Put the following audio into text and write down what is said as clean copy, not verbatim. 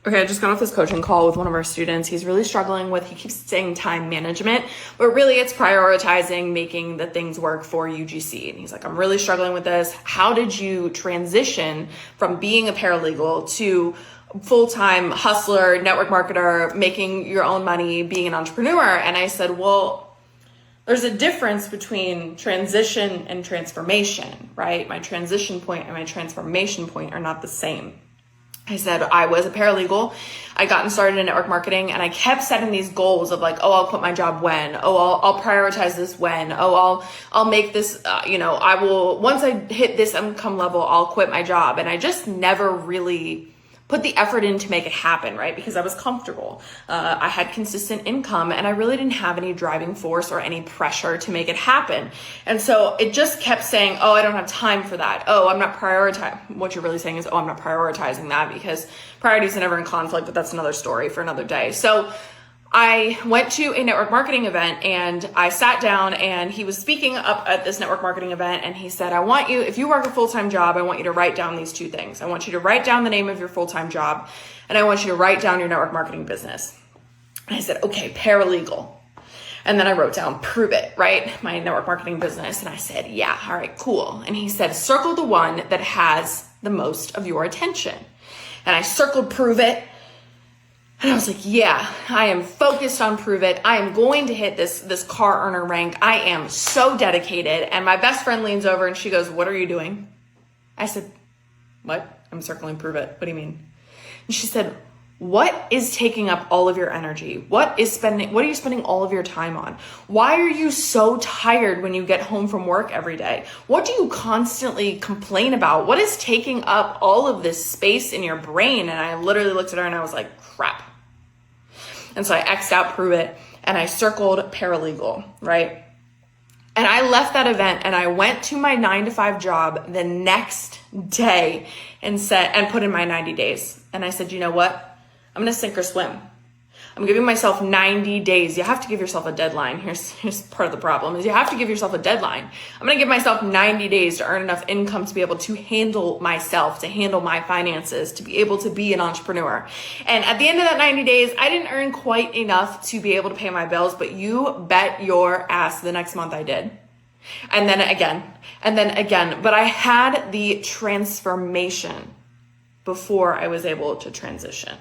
Okay, I just got off this coaching call with one of our students. He's really struggling with, he keeps saying time management, but really it's prioritizing making the things work for UGC. And he's like, I'm really struggling with this. How did you transition from being a paralegal to full-time hustler, network marketer, making your own money, being an entrepreneur? And I said, well, there's a difference between transition and transformation, right? My transition point and my transformation point are not the same. I said I was a paralegal. I gotten started in network marketing and I kept setting these goals of like, oh, I'll quit my job when, oh, I'll prioritize this when, oh, I'll make this, I will, once I hit this income level, I'll quit my job. And I just never really put the effort in to make it happen, right? Because I was comfortable. I had consistent income and I really didn't have any driving force or any pressure to make it happen. And so it just kept saying, oh, I don't have time for that. Oh, I'm not prioritizing. What you're really saying is, oh, I'm not prioritizing that, because priorities are never in conflict, but that's another story for another day. So I went to a network marketing event and I sat down and he was speaking up at this network marketing event and he said, I want you, if you work a full-time job, I want you to write down these two things. I want you to write down the name of your full-time job and I want you to write down your network marketing business. And I said, okay, paralegal. And then I wrote down, prove it, right? My network marketing business. And I said, yeah, all right, cool. And he said, circle the one that has the most of your attention. And I circled prove it. And I was like, yeah, I am focused on prove it. I am going to hit this car earner rank. I am so dedicated. And my best friend leans over and she goes, what are you doing? I said, what? I'm circling prove it. What do you mean? And she said, what is taking up all of your energy? What are you spending all of your time on? Why are you so tired when you get home from work every day? What do you constantly complain about? What is taking up all of this space in your brain? And I literally looked at her and I was like, crap. And so I X'd out prove it and I circled paralegal, right? And I left that event and I went to my 9-to-5 job the next day and put in my 90 days. And I said, you know what? I'm going to sink or swim. I'm giving myself 90 days. You have to give yourself a deadline. Here's part of the problem is you have to give yourself a deadline. I'm going to give myself 90 days to earn enough income to be able to handle myself, to handle my finances, to be able to be an entrepreneur. And at the end of that 90 days, I didn't earn quite enough to be able to pay my bills, but you bet your ass the next month I did. And then again, but I had the transformation before I was able to transition.